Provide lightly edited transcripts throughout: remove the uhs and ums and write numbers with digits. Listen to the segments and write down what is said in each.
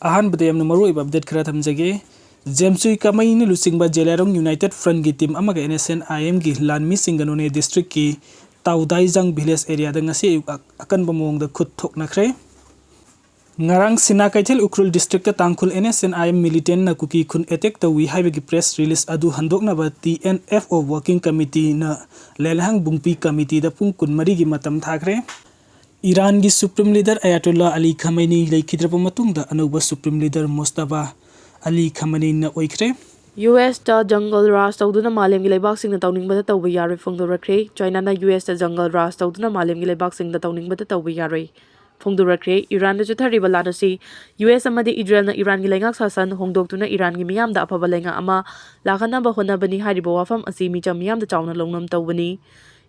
अहानबदे यamna maruiba update khara thamjage Jamsui kamai ni lusingba jelarong United Front gi team amaga NSN IM gi lanmi singanone district ki Taudaijang village area da ngasi Akanba Maongda Kapnakhre ngarang sina kaithel ukrul district ta tangkhul NSN IM militant na kuki khun attack tawi haibagi press release adu handokna ba TNFO working committee na lelhang bungpi committee da pung kun mari gi matam thakre Iran gi Supreme Leader Ayatollah Ali Khamenei leikidraba matungda anauba Supreme Leader Mustafa Ali Khamenei na oikre US ta jungle ras tawduna malem gi leibak sing na tawning bada tawba yaroi phongdorakre China na US ta jungle ras tawduna malem gi leibak sing na tawning bada tawba yaroi phongdorakre Iran da chathari balana si US amadi Israel na Iran gi lengak sasan hongdoktuna Iran gi miyam da afaba lenga ama lakhana ba hona bani hariba wafam asi mi cham miyam da chawna longnam tawbani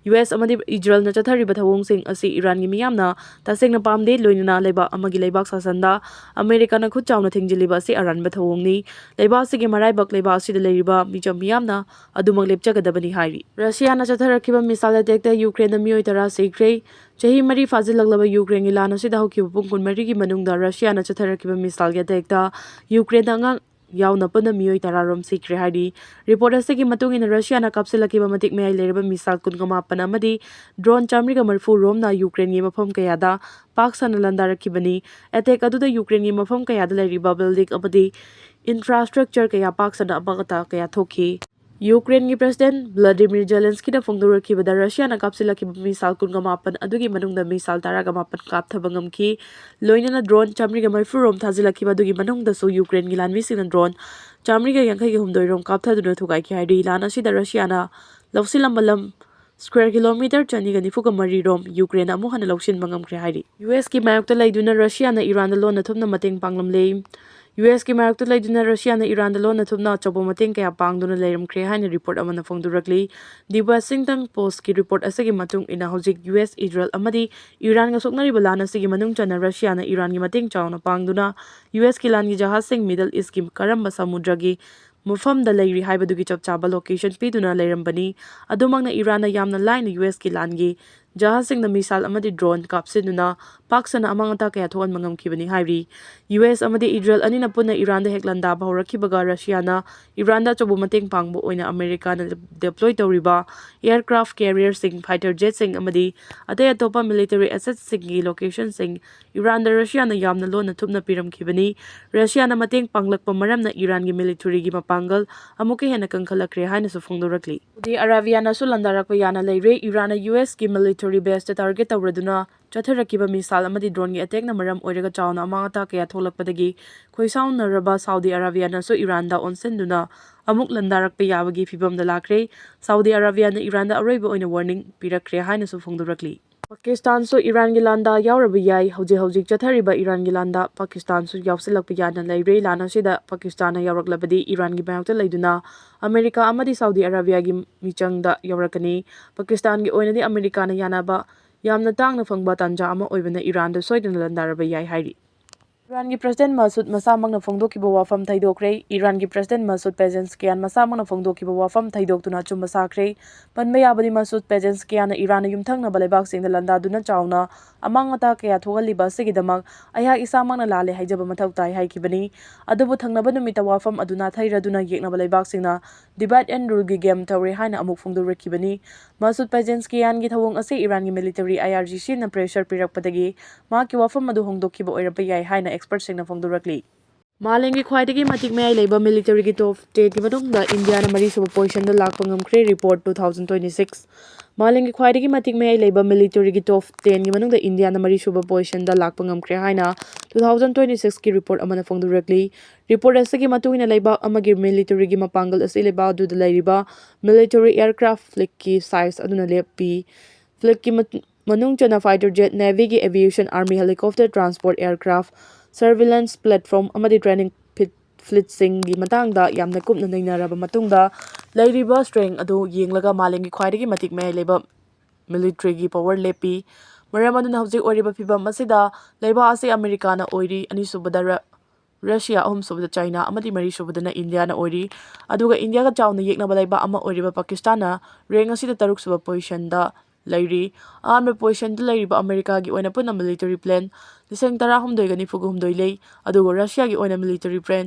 US amadi Israel na chathari bathawong sing asi Iran gi miyam na taseng na pamde loinana leba amagi leibak sasanda America na khut chawna thingjiliba si Iran bathawong ni leba sigi marai bak leba si de leriba micham miyam na adumang lepchagadabani hairi Russia na chatharakiba missile attack ta Ukraine na miyoi tara sikre chahi mari fazilaglaba Ukraine gi lana si da hokiba pungkun mari gi manungda Russia na chatharakiba missile gi attack ta Ukraine da ngang yauna pana miyoi tararom sikre haidi report asegi matung in Russia na kapsilakiba matik mei lereba missile kun gama pana amadi drone chamri ga marfu rom na Ukraine gi mafam kayada Pakistan landarakibani attack adu da Ukraine gi mafam kayada leriba building amadi infrastructure kaya Pakistan abagata kaya thoki Ukraine gi President Vladimir Zelensky da phongdoraki bada Russia na kapsilaki missile kun gama pan adugi manungda missile taraga mapan kapthabangam ki loina na drone chamri ga marfu rom thazilaki badugi manungda su Ukraine gi lanwi sin drone chamri ga yankai gi humdoi rom kapthaduna thugai ki haidi lana si da Russia na lawsilambalam square kilometer chani ga nifu ga mari rom Ukraine amu hana lawsin bangam kre haidi US ki mayok ta laiduna Russia na Iran da lon na thumna mateng panglam le US ki mayok ta laiduna Russia na Iran da lon na thumna chobo mateng kaya pangduna leiram kre haina report amana phongdurakli The Washington Post ki report asagi matung ina hojik US Israel amadi Iran ga soknari balana sigi manung chana Russia na Iran gi mateng chawna pangduna US ki lan gi jahaz sing Middle East ki karamba samudra gi mufam da leiri haibadugi chapchaba location piduna leirambani adumangna Iran na yamna line US ki lan gi jahaz sing na missile amadi drone kapsiduna Pakistan amangata kaya thoan mangam kibani hairi US amadi Israel anina punna Iran da heklanda bahurakibaga Russia na Iran da chobu mateng pangbo oina America na deploy tawriba aircraft carrier sing fighter jet sing amadi atay atopa military assets sing gi location sing Iran da Russia na yamna lon na thupna piram kibani Russia na mateng panglakpa maram na Iran gi military gi mapangal amuke hena kangkhalakre haina su phongdorakli Saudi Arabia na su landarakpa yana leire Iran na US gi military base ta target tawraduna chatharakiba missile amadi drone gi attack na maram oiraga chawna amangata kaya tholakpadagi khoisaun raba Saudi Arabia na su Iran da onsenduna amuk landarakpa yabagi fibam da lakre Saudi Arabia na Iran da aroiba oina warning pirakre haina su phongdorakli Pakistan su Iran gi landa yaurabi yai hojik chathariba Iran gi landa Pakistan su yawsilakpa yana leire lana sida Pakistan na yauraklabadi Iran gi bayakta leiduna America amadi Saudi Arabia gi michangda yaurakani Pakistan gi oinadi America na yanaba yamna tangna phangba tanja ama oibana Iran da soidana landaraba yai hairi Iran gi President Masoud masamangna phongdokiba wafam thaidokre Iran gi President Masoud Pezeshkian masamangna phongdokiba wafam thaidokduna chumba sakre panba yabadi Masoud Pezeshkian na Iran na yumthangna balebak singda landaduna chawna amangata kaya thogaliba sigidamak aya isamangna lale haijaba mathau tai haikibani adubu thangnaba numita wafam aduna thairaduna yekna balebak singna divide and rule gi game tawre haina amuk phongdorakibani Masoud Pezeshkian gi thawong ase Iran gi military IRGC na pressure pirakpadagi ma ki wafam adu hongdokiba oirapa yai haina expert singna phongdorakli Malengi khwaidagi matik mei leiba military gi top 10 ki manungda India na mari suba position da lakpa ngamkhre report 2026 Malengi khwaidagi matik mei leiba military gi top 10 ki manungda India na mari suba position da lakpa ngamkhre haina 2026 ki report amana phongdorakli report asagi matungina leiba amagi military gi mapangal ase leiba du da leiriba military aircraft fleet ki size aduna lepi fleet ki manung chana fighter jet navy gi aviation army helicopter transport aircraft surveillance platform amadi training fleet sing gi matangda yamna kupna nainaraba matungda leiriba strength adu yenglaga malengi khwaidagi matik mei leba military gi power lepi maramaduna hojik oriba phibam masida leiba ase America na oiri ani subada Russia subada China amadi mari subada na India na oiri aduga India ga chawna yekna balaiba ama oiriba Pakistan na rank asida taruk suba position da ꯂꯩꯔꯤ꯫ ꯑꯍꯥꯟꯕ ꯄꯣꯖꯤꯁꯟꯗ ꯂꯩꯔꯤꯕ ꯑꯃꯦꯔꯤꯀꯥꯒꯤ ꯑꯣꯏꯅ ꯄꯨꯟꯅ military plan 13,992 ꯂꯩ, ꯑꯗꯨꯒ ꯔꯁꯤꯌꯥꯒꯤ ꯑꯣꯏꯅ military plan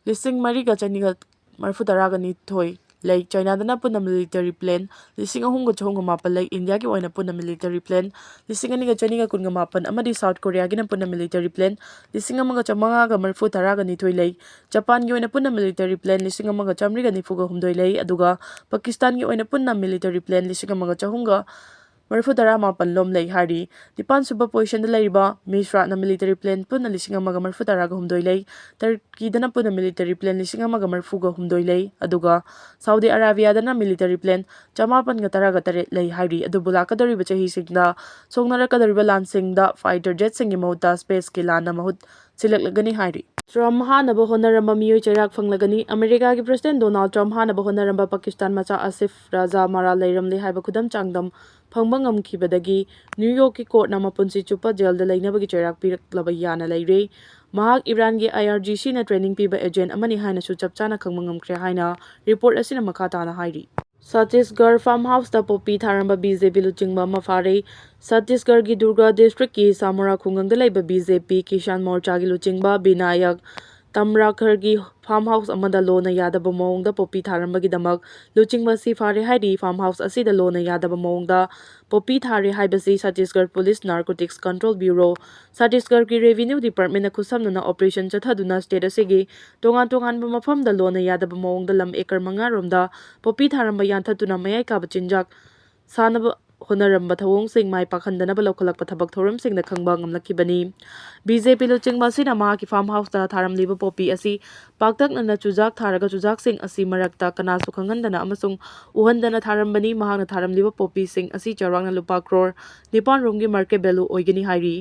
4,962 ꯂꯩ꯫ ꯆꯥꯏꯅꯥꯗꯅ ꯄꯨꯟꯅ ꯃꯤꯂꯤꯇꯔꯤ ꯄ꯭ꯂꯦꯟ 3,308 ꯂꯩ, ꯏꯟꯗꯤꯌꯥꯒꯤ ꯑꯣꯏꯅ ꯄꯨꯟꯅ ꯃꯤꯂꯤꯇꯔꯤ ꯄ꯭ꯂꯦꯟ 2,218 ꯑꯃꯗꯤ ꯁꯥꯎꯠ ꯀꯣꯔꯤꯌꯥꯒꯤꯅ ꯄꯨꯟꯅ ꯃꯤꯂꯤꯇꯔꯤ ꯄ꯭ꯂꯦꯟ 1,532 ꯂꯩ꯫ ꯖꯄꯥꯟꯒꯤ ꯑꯣꯏꯅ ꯄꯨꯟꯅ ꯃꯤꯂꯤꯇꯔꯤ ꯄ꯭ꯂꯦꯟ 1,194 ꯂꯩ, ꯑꯗꯨꯒ ꯄꯥꯀꯤꯁꯇꯥꯟꯒꯤ ꯑꯣꯏꯅ ꯄꯨꯟꯅ ꯃꯤꯂꯤꯇꯔꯤ ꯄ꯭ꯂꯦꯟ 1,368 ꯂꯣꯝ ꯂꯩ ꯍꯥꯏꯔꯤ꯫ 9ꯁꯨꯕ ꯄꯣꯖꯤꯁꯟꯗ ꯂꯩꯔꯤꯕ ꯃꯤꯁ꯭ꯔꯥꯠꯅ ꯃꯤꯂꯤꯇꯔꯤ ꯄ꯭ꯂꯦꯟ ꯄꯨꯟꯅ 1,168 ꯂꯩ, ꯇꯔꯀꯤꯗꯅ ꯄꯨꯟꯅ ꯃꯤꯂꯤꯇꯔꯤ ꯄ꯭ꯂꯦꯟ 1,138 ꯂꯩ, ꯑꯗꯨꯒ ꯁꯥꯎꯗꯤ ꯑꯔꯥꯕꯤꯌꯥꯗꯅ ꯃꯤꯂꯤꯇꯔꯤ ꯄ꯭ꯂꯦꯟ 918 ꯂꯩ ꯍꯥꯏꯔꯤ꯫ ꯑꯗꯨꯕꯨ ꯂꯥꯛꯀꯗꯧꯔꯤꯕ ꯆꯍꯤꯁꯤꯡꯗ ꯁꯣꯛꯅꯔꯛꯀꯗꯧꯔꯤꯕ ꯂꯥꯟꯁꯤꯡꯗ ꯐꯥꯏꯇꯔ ꯖꯦꯠꯁꯤꯡꯒꯤ ꯃꯍꯨꯠꯇ ꯁ꯭ꯄꯦꯁꯀꯤ ꯂꯥꯟꯅ ꯃꯍꯨꯠ ꯁꯤꯜꯂꯛꯂꯒꯅꯤ ꯍꯥꯏꯔꯤ꯫ ꯇ꯭ꯔꯝꯞ ꯍꯥꯟꯅꯕ ꯍꯣꯠꯅꯔꯝꯕ ꯃꯤꯑꯣꯏ ꯆꯩꯔꯥꯛ ꯐꯪꯂꯒꯅꯤ꯫ ꯑꯃꯦꯔꯤꯀꯥꯒꯤ ꯄ꯭ꯔꯦꯁꯤꯗꯦꯟꯠ ꯗꯣꯅꯥꯜꯗ ꯇ꯭ꯔꯝꯞ ꯍꯥꯟꯅꯕ ꯍꯣꯠꯅꯔꯝꯕ ꯄꯥꯀꯤꯁꯇꯥꯟ ꯃꯆꯥ ꯑꯁꯤꯐ ꯔꯥꯖꯥ ꯃꯔꯥꯜ ꯂꯩꯔꯝꯂꯦ ꯍꯥꯏꯕ ꯈꯨꯗꯝ ꯆꯥꯡꯗꯝ ꯐꯪꯕ ꯉꯝꯈꯤꯕꯗꯒꯤ ꯅ꯭ꯌꯨ ꯌꯣꯔꯛꯀꯤ ꯀꯣꯔꯠꯅ ꯃꯄꯨꯟꯁꯤ ꯆꯨꯞꯄ ꯖꯦꯜꯗ ꯂꯩꯅꯕꯒꯤ ꯆꯩꯔꯥꯛ ꯄꯤꯔꯛꯂꯕ ꯌꯥꯅ ꯂꯩꯔꯦ꯫ ꯃꯍꯥꯛ ꯏꯔꯥꯟꯒꯤ IRGCꯅ ꯇ꯭ꯔꯦꯅꯤꯡ ꯄꯤꯕ ꯑꯦꯖꯦꯟꯠ ꯑꯃꯅꯤ ꯍꯥꯏꯅꯁꯨ ꯆꯞ ꯆꯥꯅ ꯈꯪꯕ ꯉꯝꯈ꯭ꯔꯦ ꯍꯥꯏꯅ ꯔꯤꯄꯣꯔꯠ ꯑꯁꯤꯅ ꯃꯈꯥ ꯇꯥꯅ ꯍꯥꯏꯔꯤ꯫ ꯁꯠꯇꯤꯁꯒꯔ ꯐꯥꯔꯝ ꯍꯥꯎꯁꯇ ꯄꯣꯄꯤ ꯊꯥꯔꯝꯕ BJP ꯂꯨꯆꯤꯡꯕ ꯑꯃ ꯐꯥꯔꯦ꯫ ꯁꯠꯇꯤꯁꯒꯔꯒꯤ ꯗꯨꯔꯒ ꯗꯤꯁꯇ꯭ꯔꯤꯛꯀꯤ ꯁꯥꯃꯣꯔꯥ ꯈꯨꯡꯒꯪꯗ ꯂꯩꯕ BJP ꯀꯤꯁꯥꯟ ꯃꯣꯔꯆꯥꯒꯤ ꯂꯨꯆꯤꯡꯕ ꯕꯤꯅꯥꯌꯛ ꯇꯝꯔꯥꯈꯔꯒꯤ ꯐꯥꯔꯝ ꯍꯥꯎꯁ ꯑꯃꯗ ꯂꯣꯅ ꯌꯥꯗꯕ ꯃꯑꯣꯡꯗ ꯄꯣꯄꯤ ꯊꯥꯔꯝꯕꯒꯤꯗꯃꯛ ꯂꯨꯆꯤꯡꯕ ꯑꯁꯤ ꯐꯥꯔꯦ ꯍꯥꯏꯔꯤ꯫ ꯐꯥꯔꯝ ꯍꯥꯎꯁ ꯑꯁꯤꯗ ꯂꯣꯅ ꯌꯥꯗꯕ ꯃꯑꯣꯡꯗ ꯄꯣꯄꯤ ꯊꯥꯔꯦ ꯍꯥꯏꯕꯁꯤ Chhattisgarh police narcotics control bureau, ꯁꯠꯇꯤꯁꯒꯔꯒꯤ ꯔꯦꯚꯤꯅ꯭ꯌꯨ ꯗꯤꯄꯥꯔꯠꯃꯦꯟꯠꯅ ꯈꯨꯠꯁꯝꯅꯅ ꯑꯣꯄꯔꯦꯁꯟ ꯆꯠꯊꯗꯨꯅ ꯁ꯭ꯇꯦꯠ ꯑꯁꯤꯒꯤ ꯇꯣꯉꯥꯟ ꯇꯣꯉꯥꯟꯕ ꯃꯐꯝꯗ ꯂꯣꯅ ꯌꯥꯗꯕ ꯃꯑꯣꯡꯗ ꯂꯝ ꯑꯦꯀꯔ 5 ꯔꯣꯝꯗ ꯄꯣꯄꯤ ꯊꯥꯔꯝꯕ ꯌꯥꯟꯊꯠꯇꯨꯅ ꯃꯌꯥꯏ ꯀꯥꯕ ꯆꯤꯟꯖꯥꯛ ꯁꯥꯅꯕ ꯍꯣꯠꯅꯔꯝꯕ ꯊꯧꯑꯣꯡꯁꯤꯡ ꯃꯥꯏ ꯄꯥꯛꯍꯟꯗꯅꯕ ꯂꯧꯈꯠꯂꯛꯄ ꯊꯕꯛ ꯊꯧꯔꯝꯁꯤꯡꯗ ꯈꯪꯕ ꯉꯝꯂꯛꯈꯤꯕꯅꯤ꯫ BJP ꯂꯨꯆꯤꯡꯕ ꯑꯁꯤꯅ ꯃꯍꯥꯛꯀꯤ ꯐꯥꯔꯝ ꯍꯥꯎꯁꯇ ꯊꯥꯔꯝꯂꯤꯕ ꯄꯣꯄꯤ ꯑꯁꯤ ꯄꯥꯛꯇꯛꯅꯅ ꯆꯨꯖꯥꯛ ꯊꯥꯔꯒ ꯆꯨꯖꯥꯛꯁꯤꯡ ꯑꯁꯤ ꯃꯔꯛꯇ ꯀꯅꯥꯁꯨ ꯈꯪꯍꯟꯗꯅ ꯑꯃꯁꯨꯡ ꯎꯍꯟꯗꯅ ꯊꯥꯔꯝꯕꯅꯤ꯫ ꯃꯍꯥꯛꯅ ꯊꯥꯔꯝꯂꯤꯕ ꯄꯣꯄꯤꯁꯤꯡ ꯑꯁꯤ ꯆꯥꯎꯔꯥꯛꯅ ꯂꯨꯄꯥ ꯀ꯭ꯔꯣꯔ 9 ꯔꯣꯝꯒꯤ ꯃꯥꯔꯀꯦꯠ ꯚꯦꯂꯨ ꯑꯣꯏꯒꯅꯤ ꯍꯥꯏꯔꯤ꯫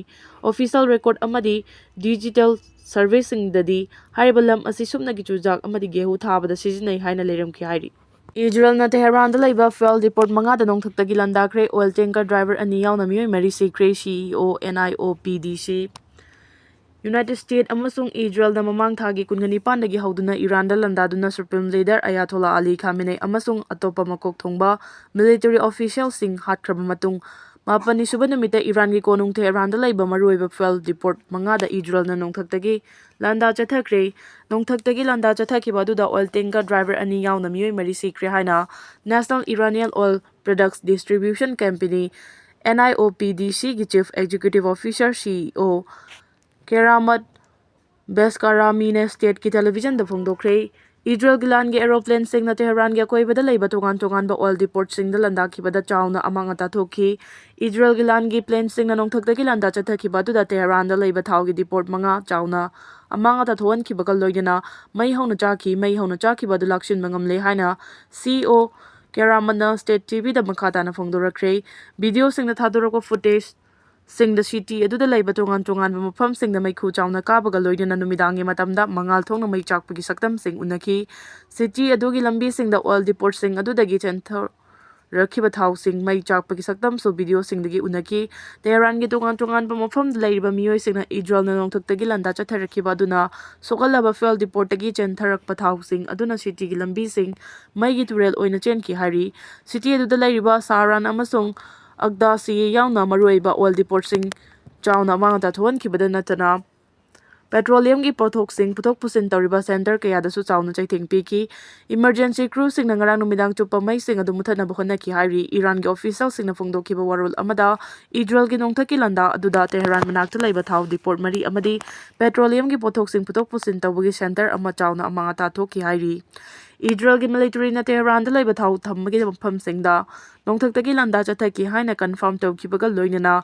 ꯑꯣꯐꯤꯁꯤꯌꯦꯜ ꯔꯦꯀꯣꯔꯗ ꯑꯃꯗꯤ ꯗꯤꯖꯤꯇꯦꯜ ꯁꯔꯚꯦꯁꯤꯡꯗꯗꯤ ꯍꯥꯏꯔꯤꯕ ꯂꯝ ꯑꯁꯤ ꯁꯨꯞꯅꯒꯤ ꯆꯨꯖꯥꯛ ꯑꯃꯗꯤ ꯒꯦꯍꯨ ꯊꯥꯕꯗ ꯁꯤꯖꯤꯟꯅꯩ ꯍꯥꯏꯅ ꯂꯩꯔꯝꯈꯤ ꯍꯥꯏꯔꯤ꯫ ꯏꯖꯔꯦꯜꯅ ꯇꯦꯍꯔꯥꯟꯗ ꯂꯩꯕ ꯐ꯭ꯌꯨꯑꯦꯜ ꯗꯤꯄꯣꯠ 5ꯗ ꯅꯣꯡꯊꯛꯇꯒꯤ ꯂꯥꯟꯗꯥꯈ꯭ꯔꯦ꯫ ꯑꯣꯏꯜ ꯇꯦꯡꯀꯔ ꯗ꯭ꯔꯥꯏꯚꯔ 2 ꯌꯥꯎꯅ ꯃꯤꯑꯣꯏ 4 ꯁꯤꯈ꯭ꯔꯦ꯫ CEO NIOPDC ꯌꯨꯅꯥꯏꯇꯦꯗ ꯁ꯭ꯇꯦꯠ ꯑꯃꯁꯨꯡ ꯏꯖꯔꯦꯜꯗ ꯃꯃꯥꯡ ꯊꯥꯒꯤ 29ꯗꯒꯤ ꯍꯧꯗꯨꯅ ꯏꯔꯥꯟꯗ ꯂꯥꯟꯗꯥꯗꯨꯅ ꯁꯨꯄ꯭ꯔꯤꯝ ꯂꯤꯗꯔ ꯑꯌꯥꯇꯣꯜꯂꯥ ꯑꯂꯤ ꯈꯥꯃꯦꯅꯦ ꯑꯃꯁꯨꯡ ꯑꯇꯣꯞꯄ ꯃꯀꯣꯛ ꯊꯣꯡꯕ ꯃꯤꯂꯤꯇꯔꯤ ꯑꯣꯐꯤꯁꯤꯌꯦꯜꯁꯤꯡ ꯍꯥꯠꯈ꯭ꯔꯕ ꯃꯇꯨꯡ 9ꯁꯨꯕ ꯅꯨꯃꯤꯠꯇ ꯏꯔꯥꯟꯒꯤ ꯀꯣꯅꯨꯡ ꯇꯦꯍꯔꯥꯟꯗ ꯂꯩꯕ ꯃꯔꯨꯑꯣꯏꯕ ꯐ꯭ꯌꯨꯑꯦꯜ ꯗꯤꯄꯣꯠ 5ꯗ ꯏꯖꯔꯦꯜꯅ ꯅꯣꯡꯊꯛꯇꯒꯤ ꯂꯥꯟꯗꯥ ꯆꯠꯊꯈ꯭ꯔꯦ꯫ ꯅꯣꯡꯊꯛꯇꯒꯤ ꯂꯥꯟꯗꯥ ꯆꯠꯊꯈꯤꯕ ꯑꯗꯨꯗ ꯑꯣꯏꯜ ꯇꯦꯡꯀꯔ ꯗ꯭ꯔꯥꯏꯚꯔ 2 ꯌꯥꯎꯅ ꯃꯤꯑꯣꯏ 4 ꯁꯤꯈ꯭ꯔꯦ ꯍꯥꯏꯅ national Iranian oil products distribution company NIOPDCꯒꯤ chief executive officer CEO Keramat ꯕꯦꯁꯀꯥꯔꯥꯃꯤꯅ ꯁ꯭ꯇꯦꯠꯀꯤ ꯇꯦꯂꯤꯚꯤꯖꯟꯗ ꯐꯣꯡꯗꯣꯛꯈ꯭ꯔꯦ꯫ ꯏꯖꯔꯦꯜꯒꯤ ꯂꯥꯟꯒꯤ ꯑꯦꯔꯣꯄ꯭ꯂꯦꯟꯁꯤꯡꯅ ꯇꯦꯍꯔꯥꯟꯒꯤ ꯑꯀꯣꯏꯕꯗ ꯂꯩꯕ ꯇꯣꯉꯥꯟ ꯇꯣꯉꯥꯟꯕ ꯑꯣꯏꯜ ꯗꯤꯄꯣꯠꯁꯤꯡꯗ ꯂꯥꯟꯗꯥꯈꯤꯕꯗ ꯆꯥꯎꯅ ꯑꯃꯥꯡ ꯑꯇꯥ ꯊꯣꯛꯈꯤ꯫ ꯏꯖꯔꯦꯜꯒꯤ ꯂꯥꯟꯒꯤ ꯄ꯭ꯂꯦꯟꯁꯤꯡꯅ ꯅꯣꯡꯊꯛꯇꯒꯤ ꯂꯥꯟꯗꯥ ꯆꯠꯊꯈꯤꯕ ꯑꯗꯨꯗ ꯇꯦꯍꯔꯥꯟꯗ ꯂꯩꯕ ꯊꯥꯎꯒꯤ ꯗꯤꯄꯣꯠ 5 ꯆꯥꯎꯅ ꯑꯃꯥꯡ ꯑꯇꯥ ꯊꯣꯛꯍꯟꯈꯤꯕꯒ ꯂꯣꯏꯅꯅ ꯃꯩ ꯍꯧꯅ ꯆꯥꯈꯤ꯫ ꯃꯩ ꯍꯧꯅ ꯆꯥꯈꯤꯕ ꯑꯗꯨ ꯂꯥꯛꯁꯤꯟꯕ ꯉꯝꯂꯦ ꯍꯥꯏꯅ CEO ꯀꯦꯔꯥꯃꯠꯅ ꯁ꯭ꯇꯦꯠ TVꯗ ꯃꯈꯥ ꯇꯥꯅ ꯐꯣꯡꯗꯣꯔꯛꯈ꯭ꯔꯦ꯫ ꯚꯤꯗꯤꯑꯣꯁꯤꯡꯗ ꯊꯥꯗꯣꯔꯛꯄ ꯐꯨꯇꯦꯖꯁꯤꯡꯗ ꯁꯤꯇꯤ ꯑꯗꯨꯗ ꯂꯩꯕ ꯇꯣꯉꯥꯟ ꯇꯣꯉꯥꯟꯕ ꯃꯐꯝꯁꯤꯡꯗ ꯃꯩꯈꯨ ꯆꯥꯎꯅ ꯀꯥꯕꯒ ꯂꯣꯏꯅꯅ ꯅꯨꯃꯤꯗꯥꯡꯒꯤ ꯃꯇꯝꯗ ꯃꯉꯥꯜ ꯊꯣꯛꯅ ꯃꯩ ꯆꯥꯛꯄꯒꯤ ꯁꯛꯇꯝꯁꯤꯡ ꯎꯅꯈꯤ꯫ ꯁꯤꯇꯤ ꯑꯗꯨꯒꯤ ꯂꯝꯕꯤꯁꯤꯡꯗ ꯑꯣꯏꯜ ꯗꯤꯄꯣꯠꯁꯤꯡ ꯑꯗꯨꯗꯒꯤ ꯆꯦꯟꯊꯔꯛꯈꯤꯕ ꯊꯥꯎꯁꯤꯡ ꯃꯩ ꯆꯥꯛꯄꯒꯤ ꯁꯛꯇꯝꯁꯨ ꯚꯤꯗꯤꯑꯣꯁꯤꯡꯗꯒꯤ ꯎꯅꯈꯤ꯫ ꯇꯦꯍꯔꯥꯟꯒꯤ ꯇꯣꯉꯥꯟ ꯇꯣꯉꯥꯟꯕ ꯃꯐꯝꯗ ꯂꯩꯔꯤꯕ ꯃꯤꯑꯣꯏꯁꯤꯡꯅ ꯏꯖꯔꯦꯜꯅ ꯅꯣꯡꯊꯛꯇꯒꯤ ꯂꯥꯟꯗꯥ ꯆꯠꯊꯔꯛꯈꯤꯕ ꯑꯗꯨꯅ ꯁꯣꯛꯍꯜꯂꯕ ꯐ꯭ꯌꯨꯑꯦꯜ ꯗꯤꯄꯣꯠꯇꯒꯤ ꯆꯦꯟꯊꯔꯛꯄ ꯊꯥꯎꯁꯤꯡ ꯑꯗꯨꯅ ꯁꯤꯇꯤꯒꯤ ꯂꯝꯕꯤꯁꯤꯡ ꯃꯩꯒꯤ ꯇꯨꯔꯦꯜ ꯑꯣꯏꯅ ꯆꯦꯟꯈꯤ ꯍꯥꯏꯔꯤ꯫ ꯁꯤꯇꯤ ꯑꯗꯨꯗ ꯂꯩꯔꯤꯕ ꯁꯥꯍꯔꯥꯟ ꯑꯃꯁꯨꯡ ꯑꯛꯗꯥꯁꯤꯌꯥ ꯌꯥꯎꯅ ꯃꯔꯨꯑꯣꯏꯕ ꯑꯣꯏꯜ ꯗꯤꯄꯣꯠꯁꯤꯡ ꯆꯥꯎꯅ ꯑꯃꯥꯡ ꯑꯇꯥ ꯊꯣꯛꯍꯟꯈꯤꯕꯇ ꯅꯠꯇꯅ ꯄꯦꯇ꯭ꯔꯣꯂꯤꯌꯝꯒꯤ ꯄꯣꯠꯊꯣꯛꯁꯤꯡ ꯄꯨꯊꯣꯛ ꯄꯨꯁꯤꯟ ꯇꯧꯔꯤꯕ ꯁꯦꯟꯇꯔ ꯀꯌꯥꯗꯁꯨ ꯆꯥꯎꯅ ꯆꯩꯊꯦꯡ ꯄꯤꯈꯤ꯫ ꯏꯃꯔꯖꯦꯟꯁꯤ ꯀ꯭ꯔꯨꯁꯤꯡꯅ ꯉꯔꯥꯡ ꯅꯨꯃꯤꯗꯥꯡ ꯆꯨꯞꯄ ꯃꯩꯁꯤꯡ ꯑꯗꯨ ꯃꯨꯠꯊꯠꯅꯕ ꯍꯣꯠꯅꯈꯤ ꯍꯥꯏꯔꯤ꯫ ꯏꯔꯥꯟꯒꯤ ꯑꯣꯐꯤꯁꯤꯌꯦꯜꯁꯤꯡꯅ ꯐꯣꯡꯗꯣꯛꯈꯤꯕ ꯋꯥꯔꯣꯜ ꯑꯃꯗ ꯏꯖꯔꯦꯜꯒꯤ ꯅꯣꯡꯊꯛꯀꯤ ꯂꯥꯟꯗꯥ ꯑꯗꯨꯗ ꯇꯦꯍꯔꯥꯟ ꯃꯅꯥꯛꯇ ꯂꯩꯕ ꯊꯥꯎ ꯗꯤꯄꯣꯠ 4 ꯑꯃꯗꯤ ꯄꯦꯇ꯭ꯔꯣꯂꯤꯌꯝꯒꯤ ꯄꯣꯠꯊꯣꯛꯁꯤꯡ ꯄꯨꯊꯣꯛ ꯄꯨꯁꯤꯟ ꯇꯧꯕꯒꯤ ꯁꯦꯟꯇꯔ ꯑꯃ ꯆꯥꯎꯅ ꯑꯃꯥꯡ ꯑꯇꯥ ꯊꯣꯛꯈꯤ ꯍꯥꯏꯔꯤ꯫ ꯏꯖꯔꯦꯜꯒꯤ ꯃꯤꯂꯤꯇꯔꯤꯅ ꯇꯦꯍꯔꯥꯟꯗ ꯂꯩꯕ ꯊꯥꯎ ꯊꯝꯕꯒꯤ ꯃꯐꯝꯁꯤꯡꯗ ꯅꯣꯡꯊꯛꯇꯒꯤ ꯂꯥꯟꯗꯥ ꯆꯠꯊꯈꯤ ꯍꯥꯏꯅ ꯀꯟꯐꯥꯔꯝ ꯇꯧꯈꯤꯕꯒ ꯂꯣꯏꯅꯅ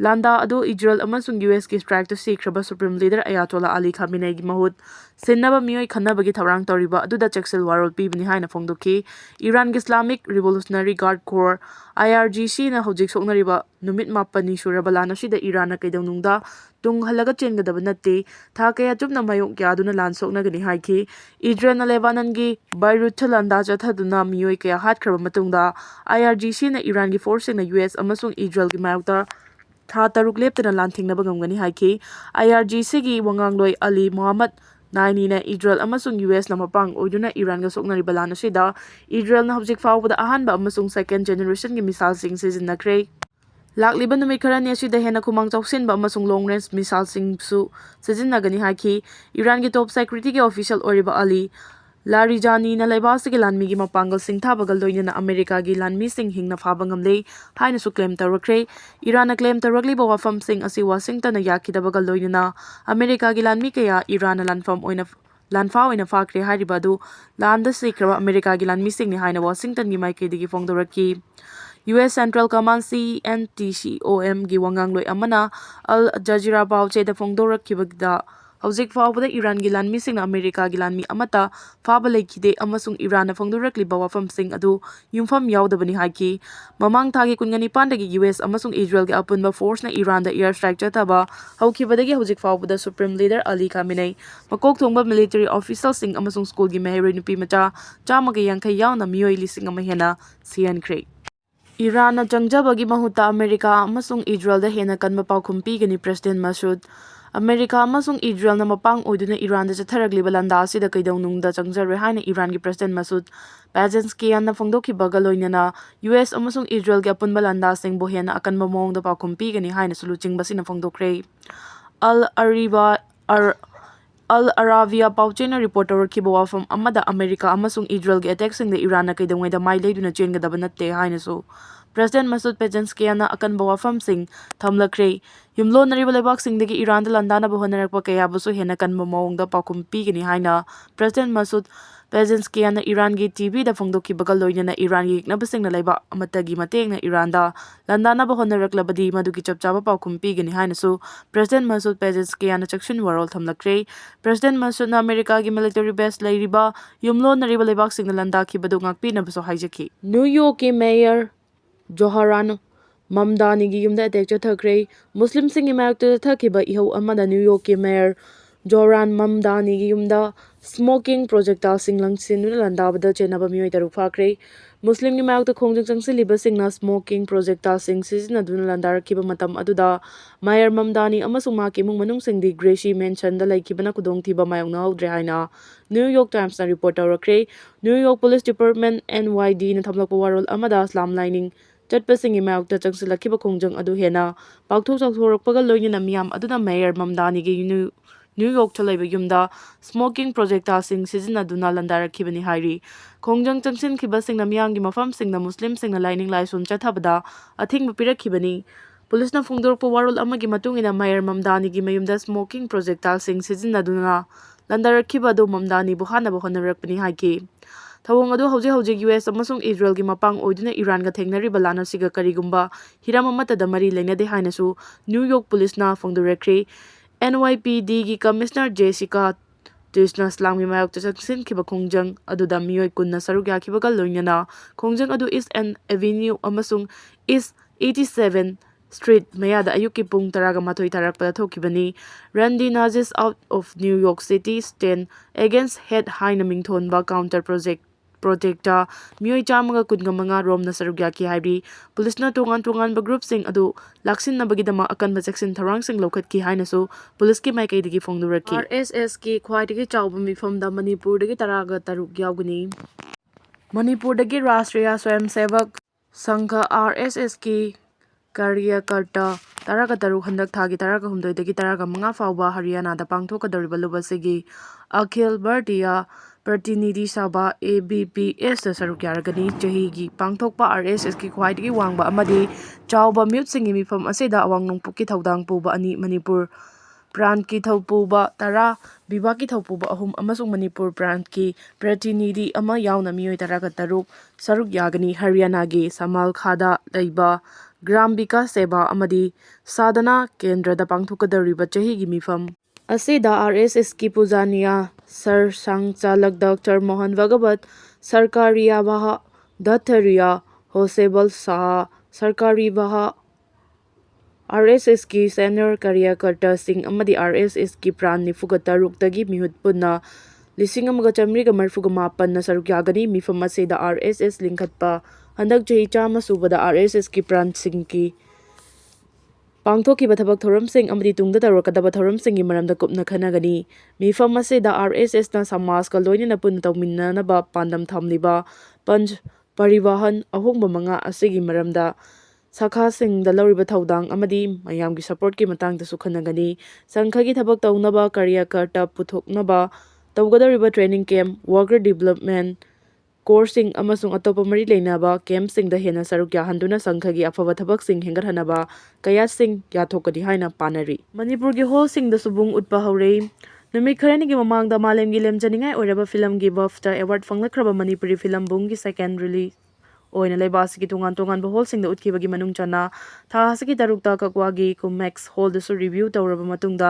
ꯂꯥꯟꯗꯥ ꯑꯗꯨ ꯏꯖꯔꯦꯜ ꯑꯃꯁꯨꯡ USꯒꯤ ꯁ꯭ꯇ꯭ꯔꯥꯏꯛꯇ ꯁꯤꯈ꯭ꯔꯕ ꯁꯨꯄ꯭ꯔꯤꯝ ꯂꯤꯗꯔ ꯑꯌꯥꯇꯣꯜꯂꯥ ꯑꯂꯤ ꯈꯥꯃꯦꯅꯦꯒꯤ ꯃꯍꯨꯠ ꯁꯤꯟꯅꯕ ꯃꯤꯑꯣꯏ ꯈꯟꯅꯕꯒꯤ ꯊꯧꯔꯥꯡ ꯇꯧꯔꯤꯕ ꯑꯗꯨꯗ ꯆꯦꯛꯁꯤꯜ ꯋꯥꯔꯣꯜ ꯄꯤꯕꯅꯤ ꯍꯥꯏꯅ ꯐꯣꯡꯗꯣꯛꯈꯤ꯫ ꯏꯔꯥꯟꯒꯤ ꯏꯁꯂꯥꯃꯤꯛ ꯔꯤꯚꯣꯂꯨꯁꯅꯔꯤ ꯒꯥꯔꯗ ꯀꯣꯔ IRGCꯅ ꯍꯧꯖꯤꯛ ꯁꯣꯛꯅꯔꯤꯕ ꯅꯨꯃꯤꯠ 9ꯅꯤ ꯁꯨꯔꯕ ꯂꯥꯟ ꯑꯁꯤꯗ ꯏꯔꯥꯟꯅ ꯀꯩꯗꯧꯅꯨꯡꯗ ꯇꯨꯡ ꯍꯜꯂꯒ ꯆꯦꯟꯒꯗꯕ ꯅꯠꯇꯦ, ꯊꯥ ꯀꯌꯥ ꯆꯨꯞꯅ ꯃꯥꯌꯣꯛ ꯌꯥꯗꯨꯅ ꯂꯥꯟ ꯁꯣꯛꯅꯒꯅꯤ ꯍꯥꯏꯈꯤ꯫ ꯏꯖꯔꯦꯜꯅ ꯂꯦꯕꯥꯅꯟꯒꯤ ꯕꯩꯔꯨꯠꯇ ꯂꯥꯟꯗꯥ ꯆꯠꯊꯗꯨꯅ ꯃꯤꯑꯣꯏꯀꯌꯥ ꯍꯥꯠꯈ꯭ꯔꯕ ꯃꯇꯨꯡꯗ IRGCꯅ ꯏꯔꯥꯟꯒꯤ ꯐꯣꯔꯁꯁꯤꯡꯅ US ꯑꯃꯁꯨꯡ ꯏꯖꯔꯦꯜꯒꯤ ꯃꯥꯌꯣꯛꯇ ꯊꯥ 6 ꯂꯦꯞꯇꯅ ꯂꯥꯟꯊꯦꯡꯅꯕ ꯉꯝꯒꯅꯤ ꯍꯥꯏꯈꯤ꯫ IRGCꯒꯤ ꯋꯥꯉꯥꯡꯂꯣꯏ Ali Mohammad nainina Israel amasung US na mapang oiduna Iran ga soknariba lan asida Israel na hojik faubada ahanba amasung second generation gi missile sing sizinnakhre. Lakliba numit kharani asida hena khumang chausinba amasung long range missile sing su sizinnagani haiki Iran gi top security gi official Aroiba Larijani na laibas gi lanmi gi mapangal sing thabagal loina America gi lanmi sing hingna phaba ngamle haina su claim tarakre Iran na claim tarakliba wafam sing asi Washington na yakidabagal loina America gi lanmi kaya Iran na lanfa oina fakre haribadu landa sikraba America gi lanmi sing ni haina Washington gi maike digi fongdoraki US Central Command CNTCOM gi wangang loi amana Al Jazeera pawche da fongdorakibagda hojik faubada Iran gi lanmi sing na America gi lanmi amata faba leikide amasung Iran na fongdorakliba wafam sing adu yumfam yaudabani haiki mamang thagi kungani pandagi US amasung Israel gi apunba force na Iran da air strike chataba haukibadagi hojik faubada Supreme Leader Ali Khamenei makok thongba military official sing amasung school gi meheroi nupi macha chamaga yangkai yauna miyoi lising ama hena siankre Iran na changjabagi mahuta America amasung Israel da hena kanba paukhum pigani President Masud America amasung Israel na mapang oiduna Iran da chatharagliba landa asida kaidaunungda changjare haina Iran gi President Masud Pezeshkian na fongdokhibaga loinana US amasung Israel gi apunba landa sing bo hena Akanba Maongda paukhum pigani haina suluchingba sina fongdokre Al Arabiya pauchena reporter kiba wafam amada America amasung Israel gi attack sing da Iran na kaidongwai da mai leiduna chengadaba natte haina so President Masud Pezeshkian na Akanba wafam sing thamlakre yumlo nariba lebak sing dagi Iran da landana bohanarakpa kaya busu hena Akanba Maongda paukhum pigani haina President Masud Pezeshkian na Iran gi TV da fongdokhibaga loinana Iran gi iknabasing na laiba amatagi mateng na Iran da landana bohonaraklabadi madugi chapchaba paukhum pigani haina su President Masud Pezeshkian na chakshun warol thamlakre President Masud na America gi military base lairiba yumlo nariba lebak sing na landa khibadu ngakpi na baso haijaki New York ki mayor Joharan Mamdani gi yumda attack chathakre Muslim sing imayakta thakiba ihau amada New York ki mayor Joharan Mamdani gi yumda smoking projectile sing langsin landabada chenaba miyoi taruk fakre Muslim gi mayakta khongjang changsiliba singna smoking projectile sing sizina duna landarakiba matam aduda mayor Mamdani amasung maki mung manung sing di Gracie Mansion da laikibana kudongthiba mayongna haudre haina New York Times na report tawrakre New York Police Department NYD na thamlakpa warol amada slam lining chatpasing imayakta changsilakiba khongjang adu hena pakthok chakthorokpaga loinina miyam aduna mayor Mamdani gi New York chalaiba yumda smoking projectile sing sizina duna landarakibani hairi khongjang changsin khiba sing na miyam gi mafam sing na Muslim sing na lining laisun chathabada athingba pirakhibani Police na fungdorpa warol amagi matungina mayor Mamdani gi mayumda smoking projectile sing sizina duna landarakhiba do Mamdani bu hana bohanarakpani haiki Thawong adu hojik US amasung Israel gi mapang oiduna Iran ga thengnariba lana siga karigumba hiram amata da mari leinade haina su New York Police na fongdorakre NYPD gi Commissioner Jessica Tisna Slangmi mayok chaksin khiba khongjang aduda miyoi kunna saruk yakhibaga loinana khongjang adu East End Avenue amasung East 87 Street mayada ayuki pung taraga mathoi tarakpada thokibani Randy Nazis out of New York City stand against head haina mingthonba counter protector miyoi chamaga kungamanga romna sarugyaki haibri police na tongan ba group sing adu laksin na bagidama akanba section tharang sing lokhat ki haina so police ki maikai digi fongduraki RSS ki khwaidagi chawba mifam da Manipur dagi taraga taruk yaugani Manipur dagi Rashtriya Swayamsevak Sangha RSS ki Karyakarta taraga taruk handak thagi taraga humdoi dagi taraga manga fawba Haryana da pangthokadariba lubasigi Akhil Bhartiya Pratinidhi Sabha ABPS da saruk yaragani chahigi pangthokpa RSS ki khwaidagi wangba amadi chawba mute singi mifam asida awang nungpuk ki thaudang puba ani Manipur Prant ki thaupuba tara Biba ki thaupuba ahum amasung Manipur Prant ki Pratinidhi ama yauna miyoi taraga taruk saruk yagani Haryana gi Samal Khada laiba Gram Vikas Seva amadi Sadhana Kendra da pangthokadariba chahigi mifam asida RSS ki pujaniya Sir Sangchalak Dr. Mohan Bhagavat Sarkariya Baha Dathariya Hosebal Saha Sarkari Baha RSS ki senior karyakarta sing amadi RSS ki pran nifugata rukdagi mihut punna lising amaga chamriga marfuga mapan na saruk yagani mifam asida RSS lingkhatpa handak jahi chama subada RSS ki pran sing ki ꯄꯥꯡꯊꯣꯛꯈꯤꯕ ꯊꯕꯛ ꯊꯧꯔꯝꯁꯤꯡ ꯑꯃꯗꯤ ꯇꯨꯡꯗ ꯇꯧꯔꯛꯀꯗꯕ ꯊꯧꯔꯝꯁꯤꯡꯒꯤ ꯃꯔꯝꯗ ꯀꯨꯞꯅ ꯈꯟꯅꯒꯅꯤ꯫ ꯃꯤꯐꯝ ꯑꯁꯤꯗ RSSꯅ ꯁꯃꯥꯖꯒ ꯂꯣꯏꯅꯅ ꯄꯨꯟꯅ ꯇꯧꯃꯤꯟꯅꯅꯕ ꯄꯥꯟꯗꯝ ꯊꯝꯂꯤꯕ ꯄꯟꯆ ꯄꯔꯤꯕꯥꯍꯟ ꯑꯍꯣꯡꯕ 5 ꯑꯁꯤꯒꯤ ꯃꯔꯝꯗ ꯁꯥꯈꯥꯁꯤꯡꯗ ꯂꯧꯔꯤꯕ ꯊꯧꯗꯥꯡ ꯑꯃꯗꯤ ꯃꯌꯥꯝꯒꯤ ꯁꯄꯣꯔꯠꯀꯤ ꯃꯇꯥꯡꯗꯁꯨ ꯈꯟꯅꯒꯅꯤ꯫ ꯁꯪꯘꯒꯤ ꯊꯕꯛ ꯇꯧꯅꯕ ꯀꯥꯔꯌꯀꯔꯇꯥ ꯄꯨꯊꯣꯛꯅꯕ ꯇꯧꯒꯗꯧꯔꯤꯕ ꯇ꯭ꯔꯦꯅꯤꯡ ꯀꯦꯝꯞ, ꯋꯥꯔꯀꯔ ꯗꯤꯚꯦꯂꯞꯃꯦꯟꯠ ꯀꯣꯔꯁꯁꯤꯡ ꯑꯃꯁꯨꯡ ꯑꯇꯣꯞꯄ ꯃꯔꯤ ꯂꯩꯅꯕ ꯀꯦꯝꯞꯁꯤꯡꯗ ꯍꯦꯟꯅ ꯁꯔꯨꯛ ꯌꯥꯍꯟꯗꯨꯅ ꯁꯪꯘꯒꯤ ꯑꯐꯕ ꯊꯕꯛꯁꯤꯡ ꯍꯦꯟꯒꯠꯍꯟꯅꯕ ꯀꯌꯥꯠꯁꯤꯡ ꯌꯥꯊꯣꯛꯀꯅꯤ ꯍꯥꯏꯅ ꯄꯥꯅꯔꯤ꯫ ꯃꯅꯤꯄꯨꯔꯒꯤ ꯍꯣꯜꯁꯤꯡꯗꯁꯨ ꯕꯨꯡ ꯎꯠꯄ ꯍꯧꯔꯦ꯫ ꯅꯨꯃꯤꯠ ꯈꯔꯅꯤꯒꯤ ꯃꯃꯥꯡꯗ ꯃꯥꯂꯦꯝꯒꯤ ꯂꯦꯝꯖꯅꯤꯡꯉꯥꯏ ꯑꯣꯏꯔꯕ ꯐꯤꯂꯝꯒꯤ ꯕꯥꯐꯇꯥ ꯑꯦꯋꯥꯔꯗ ꯐꯪꯂꯛꯈ꯭ꯔꯕ ꯃꯅꯤꯄꯨꯔꯤ ꯐꯤꯂꯝ ꯕꯨꯡꯒꯤ ꯁꯦꯀꯦꯟꯗ ꯔꯤꯂꯤꯖ ꯑꯣꯏꯅ ꯂꯩꯕꯥꯛ ꯑꯁꯤꯒꯤ ꯇꯣꯉꯥꯟ ꯇꯣꯉꯥꯟꯕ ꯍꯣꯜꯁꯤꯡꯗ ꯎꯠꯈꯤꯕꯒꯤ ꯃꯅꯨꯡ ꯆꯟꯅ ꯊꯥ ꯑꯁꯤꯒꯤ 6ꯇ ꯀꯛꯋꯥꯒꯤ ꯀꯨꯃꯦꯛꯁ ꯍꯣꯜꯗꯁꯨ ꯔꯤꯚꯤꯌꯨ ꯇꯧꯔꯕ ꯃꯇꯨꯡꯗ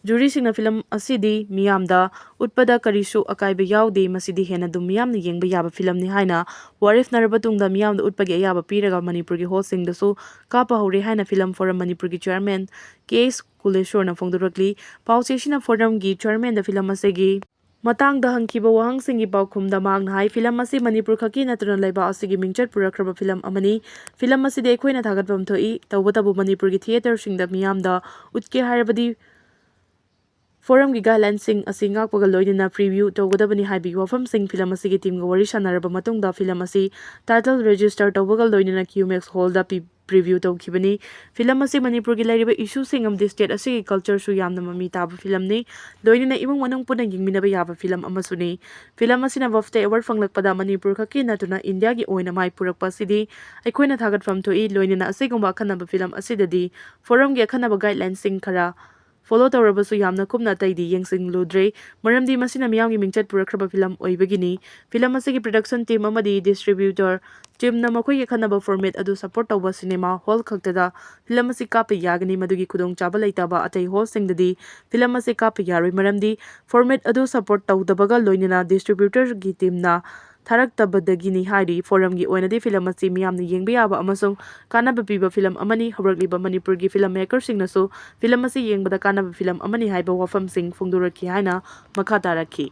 ꯖꯨꯔꯤꯁꯤꯡꯅ ꯐꯤꯂꯝ ꯑꯁꯤꯗꯤ ꯃꯤꯌꯥꯝꯗ ꯎꯠꯄꯗ ꯀꯔꯤꯁꯨ ꯑꯀꯥꯏꯕ ꯌꯥꯎꯗꯦ, ꯃꯁꯤꯗꯤ ꯍꯦꯟꯅ ꯑꯗꯨꯝ ꯃꯤꯌꯥꯝꯅ ꯌꯦꯡꯕ ꯌꯥꯕ ꯐꯤꯂꯝꯅꯤ ꯍꯥꯏꯅ ꯋꯥꯔꯦꯞꯅꯔꯕ ꯇꯨꯡꯗ ꯃꯤꯌꯥꯝꯗ ꯎꯠꯄꯒꯤ ꯑꯌꯥꯕ ꯄꯤꯔꯒ ꯃꯅꯤꯄꯨꯔꯒꯤ ꯍꯣꯜꯁꯤꯡꯗꯁꯨ ꯀꯥꯞꯄ ꯍꯧꯔꯦ ꯍꯥꯏꯅ ꯐꯤꯂꯝ ꯐꯣꯔꯝ ꯃꯅꯤꯄꯨꯔꯒꯤ ꯆꯦꯌꯔꯃꯦꯟ ꯀꯦ.ꯑꯩꯆ. ꯀꯨꯂꯦꯁꯣꯔꯅ ꯐꯣꯡꯗꯣꯔꯛꯂꯤ꯫ ꯄꯥꯎꯆꯦꯁꯤꯅ ꯐꯣꯔꯝꯒꯤ ꯆꯦꯌꯔꯃꯦꯟꯗ ꯐꯤꯂꯝ ꯑꯁꯤꯒꯤ ꯃꯇꯥꯡꯗ ꯍꯪꯈꯤꯕ ꯋꯥꯍꯪꯁꯤꯡꯒꯤ ꯄꯥꯎꯈꯨꯝꯗ ꯃꯍꯥꯛꯅ ꯍꯥꯏ ꯐꯤꯂꯝ ꯑꯁꯤ ꯃꯅꯤꯄꯨꯔ ꯈꯛꯀꯤ ꯅꯠꯇꯅ ꯂꯩꯕꯥꯛ ꯑꯁꯤꯒꯤ ꯃꯤꯡꯆꯠ ꯄꯨꯔꯛꯈ꯭ꯔꯕ ꯐꯤꯂꯝ ꯑꯃꯅꯤ꯫ ꯐꯤꯂꯝ ꯑꯁꯤꯗꯤ ꯑꯩꯈꯣꯏꯅ ꯊꯥꯒꯠꯐꯝ ꯊꯣꯛꯏ, ꯇꯧꯕꯇꯕꯨ ꯃꯅꯤꯄꯨꯔꯒꯤ ꯊꯤꯌꯦꯇꯔꯁꯤꯡꯗ ꯃꯤꯌꯥꯝꯗ ꯎꯠꯀꯦ ꯍꯥꯏꯔꯕꯗꯤ ꯐꯣꯔꯝꯒꯤ ꯒꯥꯏꯗꯂꯥꯏꯟꯁꯤꯡ ꯑꯁꯤ ꯉꯥꯛꯄꯒ ꯂꯣꯏꯅꯅ ꯄ꯭ꯔꯤꯚꯤꯌꯨ ꯇꯧꯒꯗꯕꯅꯤ ꯍꯥꯏꯕꯒꯤ ꯋꯥꯐꯝꯁꯤꯡ ꯐꯤꯂꯝ ꯑꯁꯤꯒꯤ ꯇꯤꯝꯒ ꯋꯥꯔꯤ ꯁꯥꯅꯔꯕ ꯃꯇꯨꯡꯗ ꯐꯤꯂꯝ ꯑꯁꯤ ꯇꯥꯏꯇꯜ ꯔꯦꯖꯤꯁꯇꯔ ꯇꯧꯕꯒ ꯂꯣꯏꯅꯅ ꯀ꯭ꯌꯨꯃꯦꯛꯁ ꯍꯣꯜꯗ ꯄ꯭ꯔꯤꯚꯤꯌꯨ ꯇꯧꯈꯤꯕꯅꯤ꯫ ꯐꯤꯂꯝ ꯑꯁꯤ ꯃꯅꯤꯄꯨꯔꯒꯤ ꯂꯩꯔꯤꯕ ꯏꯁꯨꯁꯤꯡ ꯑꯃꯗꯤ ꯁ꯭ꯇꯦꯠ ꯑꯁꯤꯒꯤ ꯀꯜꯆꯔꯁꯨ ꯌꯥꯝꯅ ꯃꯃꯤ ꯇꯥꯕ ꯐꯤꯂꯝꯅꯤ, ꯂꯣꯏꯅꯅ ꯏꯃꯨꯡ ꯃꯅꯨꯡ ꯄꯨꯟꯅ ꯌꯦꯡꯃꯤꯟꯅꯕ ꯌꯥꯕ ꯐꯤꯂꯝ ꯑꯃꯁꯨꯅꯤ꯫ ꯐꯤꯂꯝ ꯑꯁꯤꯅ ꯕꯥꯐꯇꯥ ꯑꯦꯋꯥꯔꯗ ꯐꯪꯂꯛꯄꯗ ꯃꯅꯤꯄꯨꯔ ꯈꯛꯀꯤ ꯅꯠꯇꯅ ꯏꯟꯗꯤꯌꯥꯒꯤ ꯑꯣꯏꯅ ꯃꯥꯏ ꯄꯨꯔꯛꯄ ꯑꯁꯤꯗꯤ ꯑꯩꯈꯣꯏꯅ ꯊꯥꯒꯠꯐꯝ ꯊꯣꯛꯏ, ꯂꯣꯏꯅꯅ ꯑꯁꯤꯒꯨꯝꯕ ꯑꯈꯟꯅꯕ ꯐꯤꯂꯝ ꯑꯁꯤꯗꯗꯤ ꯐꯣꯔꯝꯒꯤ ꯑꯈꯟꯅꯕ ꯒꯥꯏꯗꯂꯥꯏꯟꯁꯤꯡ ꯈꯔ ꯐꯣꯂꯣ ꯇꯧꯔꯕꯁꯨ ꯌꯥꯝꯅ ꯀꯨꯞꯅ ꯑꯇꯩꯗꯤ ꯌꯦꯡꯁꯤꯜꯂꯨꯗ꯭ꯔꯦ, ꯃꯔꯝꯗꯤ ꯃꯁꯤꯅ ꯃꯤꯌꯥꯝꯒꯤ ꯃꯤꯡꯆꯠ ꯄꯨꯔꯛꯈ꯭ꯔꯕ ꯐꯤꯂꯝ ꯑꯣꯏꯕꯒꯤꯅꯤ꯫ ꯐꯤꯂꯝ ꯑꯁꯤꯒꯤ ꯄ꯭ꯔꯗꯛꯁꯟ ꯇꯤꯝ ꯑꯃꯗꯤ ꯗꯤꯁꯇ꯭ꯔꯤꯕ꯭ꯌꯨꯇꯔ ꯇꯤꯝꯅ ꯃꯈꯣꯏꯒꯤ ꯑꯈꯟꯅꯕ ꯐꯣꯔꯃꯦꯠ ꯑꯗꯨ ꯁꯄꯣꯔꯠ ꯇꯧꯕ ꯁꯤꯅꯦꯃꯥ ꯍꯣꯜ ꯈꯛꯇꯗ ꯐꯤꯂꯝ ꯑꯁꯤ ꯀꯥꯞꯄ ꯌꯥꯒꯅꯤ, ꯃꯗꯨꯒꯤ ꯈꯨꯗꯣꯡꯆꯥꯕ ꯂꯩꯇꯕ ꯑꯇꯩ ꯍꯣꯜꯁꯤꯡꯗꯗꯤ ꯐꯤꯂꯝ ꯑꯁꯤ ꯀꯥꯞꯄ ꯌꯥꯔꯣꯏ, ꯃꯔꯝꯗꯤ ꯐꯣꯔꯃꯦꯠ ꯑꯗꯨ ꯁꯄꯣꯔꯠ ꯇꯧꯗꯕꯒ ꯂꯣꯏꯅꯅ ꯗꯤꯁꯇ꯭ꯔꯤꯕ꯭ꯌꯨꯇꯔꯒꯤ ꯇꯤꯝꯅ ꯊꯥꯔꯛꯇꯕꯗꯒꯤꯅꯤ ꯍꯥꯏꯔꯤ꯫ ꯐꯣꯔꯝꯒꯤ ꯑꯣꯏꯅꯗꯤ ꯐꯤꯂꯝ ꯑꯁꯤ ꯃꯤꯌꯥꯝꯅ ꯌꯦꯡꯕ ꯌꯥꯕ ꯑꯃꯁꯨꯡ ꯀꯥꯟꯅꯕ ꯄꯤꯕ ꯐꯤꯂꯝ ꯑꯃꯅꯤ, ꯍꯧꯔꯛꯂꯤꯕ ꯃꯅꯤꯄꯨꯔꯒꯤ ꯐꯤꯂꯝ ꯃꯦꯀꯔꯁꯤꯡꯅꯁꯨ ꯐꯤꯂꯝ ꯑꯁꯤ ꯌꯦꯡꯕꯗ ꯀꯥꯟꯅꯕ ꯐꯤꯂꯝ ꯑꯃꯅꯤ ꯍꯥꯏꯕ ꯋꯥꯐꯝꯁꯤꯡ ꯐꯣꯡꯗꯣꯔꯛꯈꯤ ꯍꯥꯏꯅ ꯃꯈꯥ ꯇꯥꯔꯛꯈꯤ꯫